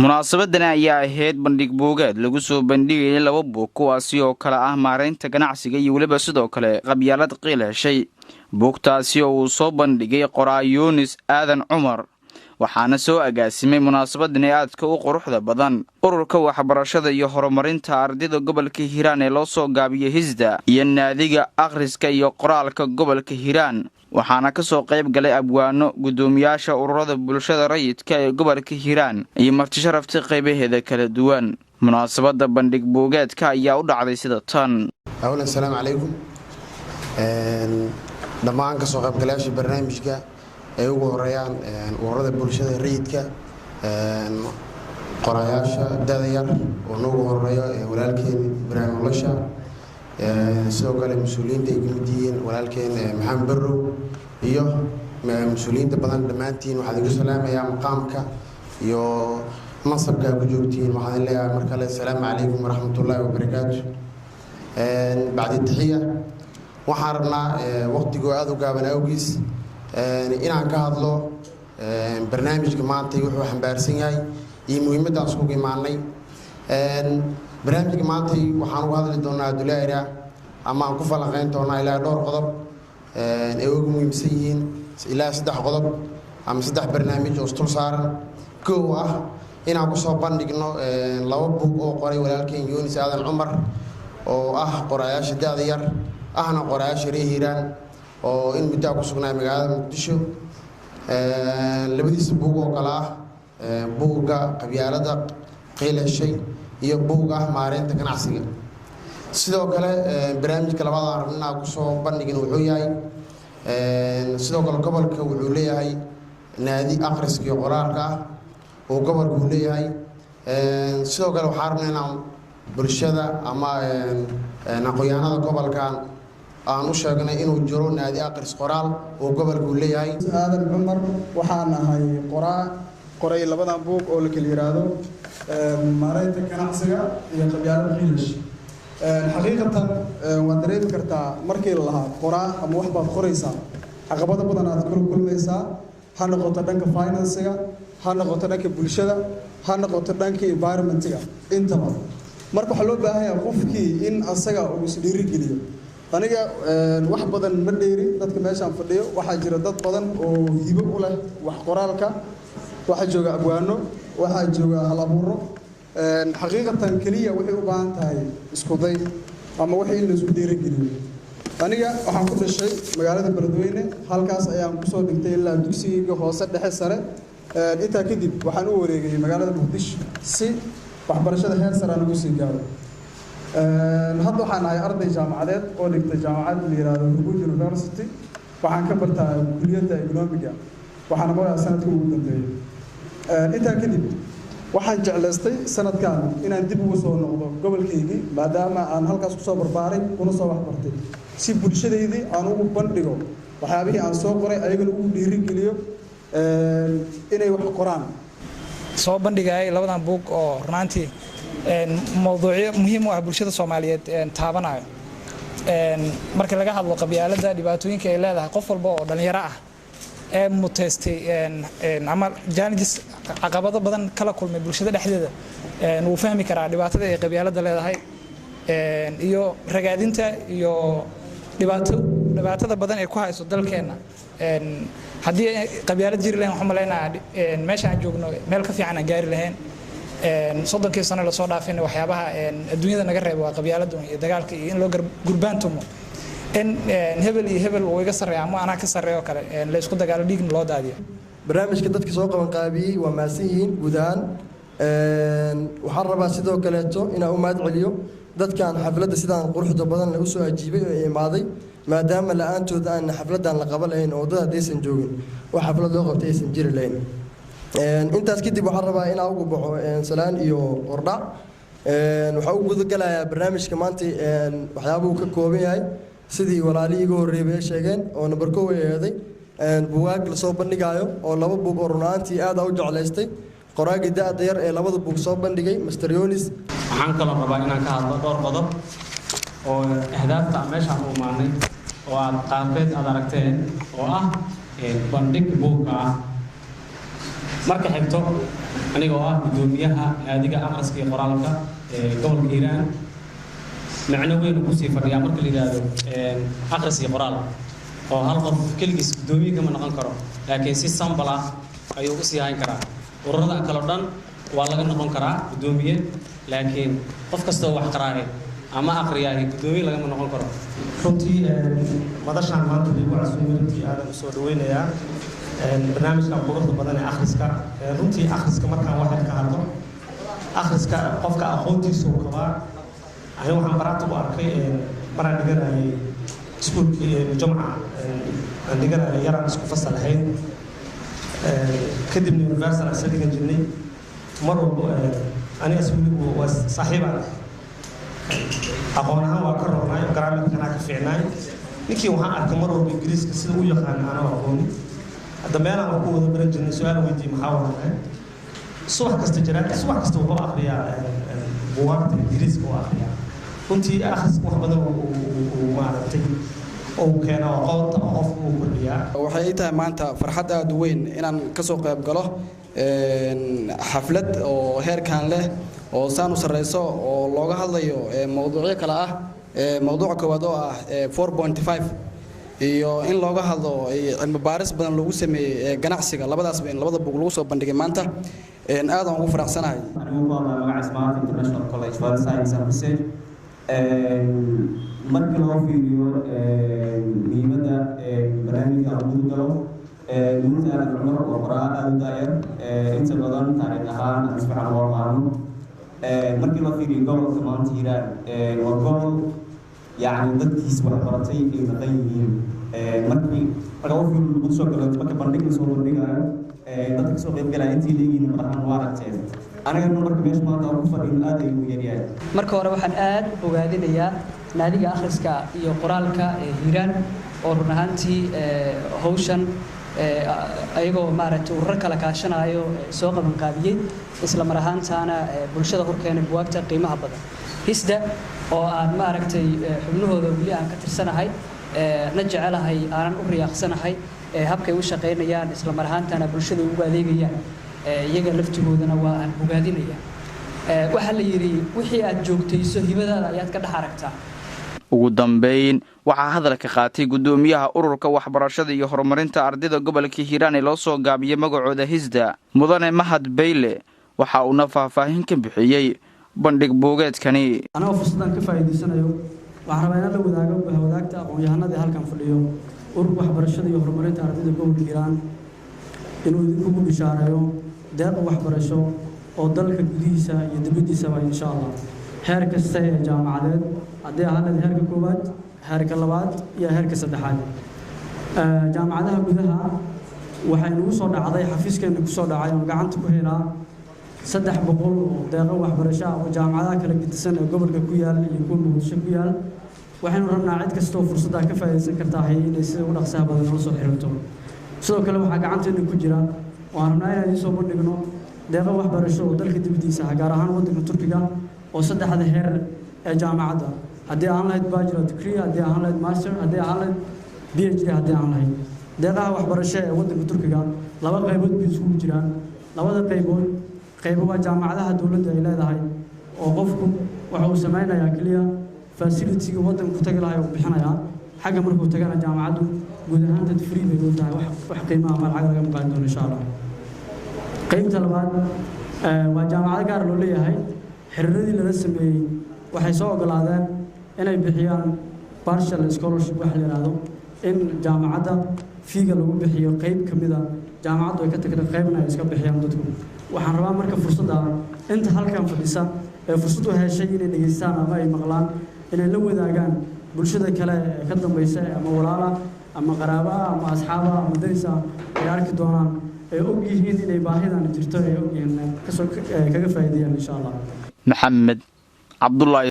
munaasabadan ayaa ahayd bandhig buugaad lagu soo bandhigayay laba buug kuwaasi oo kala ah maareynta ganacsiga iyo waliba sidoo kale qabyaalad qiil heshay buugtaasi oo uu soo bandhigay qoraa Yunis Aadan Cumar waxaana soo agaasimay munaasabadan aadka u quruxda badan ururka waxbarashada iyo horumarinta ardayda gobolka Hiiraan ee loo soo gaabiyay Hisda iyo naadiga akhriska iyo qoraalka gobolka Hiiraan waxaana ka soo qayb galay abwaano gudoomiyaasha ururada bulshada rayidka ee gobolka Hiiraan iyo marti sharafta qaybaheeda kala duwan munaasabada bandhig buugaadka ayaa u dhacday sida tan. Assalaamu calaykum dhammaan ka soo qayb galayaasha barnaamijka ay ugu horeeyaan ururada bulshada rayidka qorayaasha dadayar oo noogu horeeyo walaalkeen Ibrahim Lasha sidoo kale mas'uuliyiinta ay kamid yihiin walaalkeen Maxamed Barrow iyo mas'uuliyiinta badan dhammaantiin waxaan idinku salaamayaa maqaamka iyo mansabka ku joogtiin waxaan leeyahay markale assalaamu calaykum waraxmatullaahi wabarakaatuh bacdi taxiya waxaan rabnaa waqtiga aad u gaaban awgiis inaan ka hadlo barnaamijka maanta wuxuu xambaarsan yahay iyo muhiimadda aan isku imaanay barnaamijka maanta waxaan uga hadli doonaa duleera ama aan ku falanqeyn doonaa ilaa dhowr qodob ee ugu muhiimsan yihiin ilaa 3 qodob ama 3 barnaamij oo istul saaran koow ah inaan ku soo bandhigno laba buug oo qoray walaalkeen Yunis Aadan Cumar oo ah qorayaasha da'da yar ahna qorayaasha reer Hiiraan oo in muddo ku sugnaa magaalada Muqdisho labadiisa buug oo kala ah buugga qabyaalada qiil heshay iyo buugga maareynta ganacsiga sidoo kale barnaamijka labaad aan rabnaa ku soo bandhigin wuxuu yahay sidoo kale gobolka wuxuu leeyahay naadi akhriska iyo qoraalka oo gobolku leeyahay sidoo kale waxaan rabnaa inaan bulshada ama aqoonyahanada gobolkan aan u sheegnay inuu jiro naadi akhris qoraal oo gobolku leeyahay. Aadan Cumar waxaan ahay qoray labadan buug oo la kala yiraahdo maareynta ganacsiga iyo qabyaalada qiil heshay xaqiiqatan waa dareemi kartaa markii la lahaa qoraa ama wax baad qoraysaa caqabado badan aad kula kulmaysaa ha noqoto dhanka finance-ga ha noqoto dhanka bulshada ha noqoto dhanka environment-ga intaba marka waxa loo baahan yahay qofkii in asaga uu is dhiirigeliyo aniga wax badan ma dheeri dadka meeshaan fadhiyo waxa jira dad badan oo hibo u leh wax qoraalka waxa jooga abwaano waxa jooga halabuuro xaqiiqatan kaliya waxay u baahan tahay isku day ama wixii in la isku dhiirigeliyo aniga waxaan ku dhashay magaalada Beledweyne halkaas ayaan ku soo dhigtay ilaa dugsiga hoose dhexe sare inta kadib waxaan u wareegay magaalada Muqdisho si waxbarashada heer sare aan ugu sii gaaro hadda waxaan ahay arday jaamacadeed oo dhigtay jaamacad la yiraahdo Hugo University waxaan ka bartaa kulliyadda economiga waxaan maraa sanadkii ugu dambeeyay inta kadib waxaan jeclaystay sanadkan inaan dib ugu soo noqdo gobolkaygii maadaama aan halkaas ku soo barbaaray kuna soo waxbartay si bulshadeedii aan ugu bandhigo waxyaabihii aan soo qoray ayagana ugu dhiirigeliyo inay wax qoraan soo bandhigay labadan buug oo runtii mowduucyo muhiim u ah bulshada Soomaaliyeed taabanayo marka laga hadlo qabyaalada dhibaatooyinka ay leedahay qof walba oo dhalinyaro ah ee mutaystay ama challenges caqabado badan kala kulmay bulshada dhexdeeda uu fahmi karaa dhibaatada ay qabyaalada leedahay iyo ragaadinta iyo dhibaatada badan ee ku hayso dalkeena haddii qabyaalad jiri lahayn waxaan maleynayaa meesha aan joogno meel ka fiican aan gaari lahayn 30 sano la soo dhaafin waxyaabaha adduunyada naga reebo waa qabyaalada iyo dagaalka iyo in loo gurbaantumo in hebel iyo hebel uu iga sareeyo ama ana ka sareeyo kale la isku dagaalo dhiigna loo daadiyo barnaamijka dadka soo qaban qaabiyay waa maasiin guudaan waxaan rabaa sidoo kale inaan u mahad celiyo dadkan xafladda sidaan quruxda badan lagu soo ajiibay oo imaaday maadaama la'aantooda aan xafladan la qaban lahayn oo dad aysan joogin wax xaflad loo qabtay aysan jiri lahayn intaas kadib waxaan rabaa inaan ugu baxo salaan iyo qordhac waxa uu guud galayaa barnaamijka maanta waxyaabo ka kooban yahay sidii walaalihii ugu horeeyay sheegeen oo number 1 eeday buugaag la soo bandhigayo oo laba buug oo runtii aad u jeclaystay qoraaga da'da yar ee labada buug soo bandhigay Mr. Yunis waxaan kala rabaa inaan ka hadlo dhowr qodob oo ahdaafta meesha u maanay oo aad qaabkeed aad aragteen oo ah bandhig buugga marka xigto anigoo ah gudoomiyaha naadiga akhriska iyo qoraalka gobolka Hiiraan macno weyn ku sii fadhiya marka la yiraahdo akhris iyo qoraal oo hal qof kaligiis gudoomiye kama noqon karo laakiin si sambal ah ayuu u sii hayn karaa ururada kale oo dhan waa laga noqon karaa gudoomiye laakiin qof kasta oo wax qaraaray ama akhriyahay gudoomiye laga noqon karo runtii madashaan maanta lagu casuumay runtii aad u soo dhaweynayaa barnaamijka quruxda badan ee akhriska runtii akhriska markaan wax ka hadlo akhriska qofka aqoontiisa uu qabaa أنا وحنا برات وأركي مرة نقرأ سكول الجمعة نقرأ يرى سكول فصل الحين كدم يونيفرسال أساسي جنني مرة أنا أسوي وصاحب أقونها وأكررنا وقرأنا كنا كفينا نكى وحنا أركي مرة بالإنجليز كسلوا يخان أنا وأقوني دمنا وقوة برجني سؤال ويدي محاورة صباح كستجرات صباح كستوقع أخريا بوقت الإنجليز وأخريا runtii akhriska wax badan uu maaragtay oo keena aqoonta qofku uu kordhiyaa waxay tahay maanta farxad aad u weyn inaan ka soo qayb galo xaflad oo heerkan leh oo saan u sareyso oo looga hadlayo mowduucyo kala ah mowduuca koowaad oo ah 4.5 iyo in looga hadlo cilmi baaris badan lagu sameeyay ganacsiga labadaas labada buug lagu soo bandhigay maanta aad aan ugu faraxsanahay anigu waa magaca Smart International College for Science and Research markii loo fiiriyo muhiimadda barnaamijka lagu galo dowladda aad cumar oo qoraa aad u daayar inta badan taariikh ahaan aan si fiican loo qaano markii loo fiiriyo gobolka maanta Hiiraan waa gobol يعني dadkiis wax baratay ay maqan yihiin markii laga fiiriyo lagu soo galo marka bandhig soo bandhigayo dadka soo qayb galay intii leeyihiin madaxan waa aragteen aniga marka meesha maanta ku fadhiyo aad ay u yaryahay marka hore waxaan aad ogaadinayaa naadiga akhriska iyo qoraalka Hiiraan oo run ahaantii hawshan ayagoo maaragtay urur kala kaashanayo soo qaban qaabiyay isla mar ahaantaana bulshada horkeena buugta qiimaha badan hisda oo aan maaragtay xubnahooda wali aan ka tirsanahay na jecelahay aanan u riyaaqsanahay habkay u shaqeynayaan isla mar ahaantaana bulshada ugu adeegayaan iyaga laftigoodana waa aan ogaadinaya waxa la yiri wixii aad joogtayso hibadaada ayaad ka dhax aragtaa ugu dambeyn waxaa hadalka qaatay gudoomiyaha ururka waxbarashada iyo horumarinta ardayda gobolka Hiiraan ee loo soo gaabiyay magacooda Hisda mudane Mahad Beyle waxa uu na faahfaahin ka bixiyay bandhig buugeedkani anoo fursadan ka faa'iideysanayo waxaan rabaa inaan la wadaago wadaagta aqoon-yahanada halkan fadhiyo ururka waxbarashada iyo horumarinta ardayda gobolka Hiiraan inuu idinku bishaareeyo deeq waxbarasho oo dalka gudihiisa iyo dibaddiisa insha Allah heer kasta ee jaamacadeed haddii ahayd heerka koowaad heerka labaad iyo heerka saddexaad jaamacadaha gudaha waxay nagu soo dhacday xafiiskeena ku soo dhacay oo gacanta ku helaa 300 oo deeqo waxbarasho oo jaamacadaha kala gedisan ee gobolka ku yaal iyo kuwa Muqdisho ku yaal waxaynu rabnaa cid kasta oo fursad ka faa'iideysan karta inay si u dhaqsaha badan oo soo xiriirto sidoo kale waxa gacanteena ku jira oo aan rabnaa inaan soo bandhigno deeqo waxbarasho oo dalka dibadiisa gaar ahaan waddanka Turkiga oo saddexda heer ee jaamacadda haddii aan lahayd bachelor degree haddii aan lahayd master haddii aan lahayd PhD haddii aan lahayd deeqaha waxbarasho ee waddanka Turkiga laba qaybood bay isugu jiraan labada qaybood qaybo waa jaamacadaha dawladda ay leedahay oo qofku waxa uu sameeyaa kaliya facility waddanka ku tagay oo bixinaya xagga markuu tagana jaamacaddu guud ahaan dad free bay u tahay wax qiimaha ma lacag laga maqan doono insha Allah qaybta labaad waa jaamacad gaar loo leeyahay xiriiradii la sameeyay waxay soo ogolaadeen inay bixiyaan partial scholarship wax la yiraahdo in jaamacadda fiiga lagu bixiyo qayb kamida jaamacaddu ay ka tagtay qaybna ay iska bixiyaan dadku waxaan rabaa marka fursadda inta halkan fadhisa ee fursad u heshay inay dhageystaan ama ay maqlaan inay la wadaagaan bulshada kale ee ka dambaysa ama walaala ama qaraaba ama asxaaba ama darisa ay arki doonaan ay og yihiin inay baahidan jirto ay og yihiin kaga faa'iideeyaan insha Allah Maxamed Cabdullaahi